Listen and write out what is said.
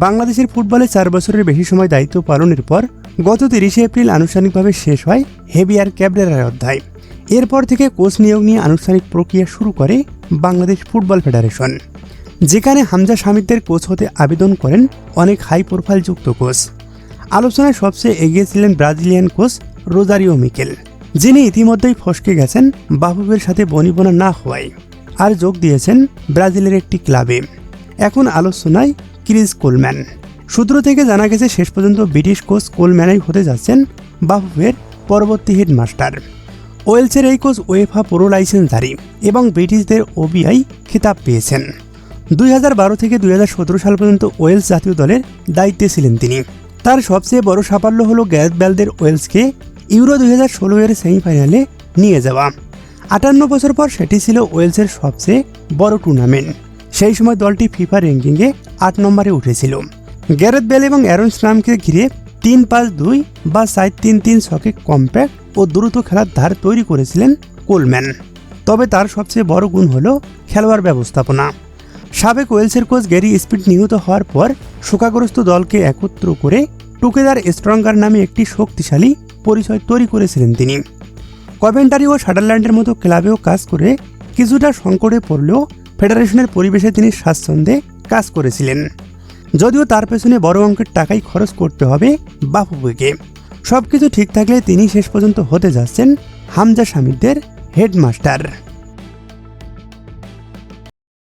বাংলাদেশের ফুটবলে 4 বছরের বেশি সময় দায়িত্ব পালনের পর গত 30 এপ্রিল আনুষ্ঠানিকভাবে শেষ হয় হেভিয়ার ক্যাবরেরার অধ্যায়। এরপর থেকে কোচ নিয়োগ নিয়ে আনুষ্ঠানিক প্রক্রিয়া শুরু করে বাংলাদেশ ফুটবল ফেডারেশন, যেখানে হামজা শামিদদের কোচ হতে আবেদন করেন অনেক হাই প্রোফাইল যুক্ত কোচ। আলোচনায় সবচেয়ে এগিয়ে ছিলেন ব্রাজিলিয়ান কোচ রোজারিও মিকেল, যিনি ইতিমধ্যেই ফসকে গেছেন বাফুফের সাথে বনিবনা না হওয়ায় আর যোগ দিয়েছেন ব্রাজিলের একটি ক্লাবে। এখন আলোচনায় ক্রিস কোলম্যান। সূত্র থেকে জানা গেছে শেষ পর্যন্ত ব্রিটিশ কোচ কোলম্যানই হতে যাচ্ছেন বাফুফের পরবর্তী হেডমাস্টার। ওয়েলসের এই কোচ ওয়েফা প্রো লাইসেন্সধারী এবং ব্রিটিশদের ওবিআই খেতাব পেয়েছেন। 2012 থেকে 2017 সাল পর্যন্ত ওয়েলস জাতীয় দলের দায়িত্বে ছিলেন তিনি। তার সবচেয়ে বড় সাফল্য হল গ্যারেথ বেলদের ওয়েলসকে ইউরো 2016 এর সেমিফাইনালে নিয়ে যাওয়া। 58 বছর পর সেটি ছিল ওয়েলসের সবচেয়ে বড় টুর্নামেন্ট। সেই সময় দলটি ফিফা র্যাঙ্কিংয়ে 8 নম্বরে উঠেছিল। গ্যারেথ বেল এবং অ্যারন স্ট্রামকে ঘিরে 3-5-2 বা 4-3-3 ছকে কম্প্যাক্ট ও দ্রুত খেলার ধার তৈরি করেছিলেন কোলম্যান। তবে তার সবচেয়ে বড় গুণ হল খেলোয়াড় ব্যবস্থাপনা। সাবেক ওয়েলসের কোচ গ্যারি স্পিড নিহত হওয়ার পর শোকাগ্রস্ত দলকে একত্র করে টুগেদার স্ট্রঙ্গার নামে একটি শক্তিশালী পরিচয় তৈরি করেছিলেন তিনি। কভেন্ট্রি ও সাদারল্যান্ডের মতো ক্লাবেও কাজ করে কিছুটা সংকটে পড়লেও ফেডারেশনের পরিবেশে তিনি স্বাচ্ছন্দ্যে কাজ করেছিলেন। যদিও তার পেছনে বড় অঙ্কের টাকাই খরচ করতে হবে বাফুফেকে। সবকিছু ঠিক থাকলে তিনি শেষ পর্যন্ত হতে যাচ্ছেন হামজা শামিদদের হেডমাস্টার।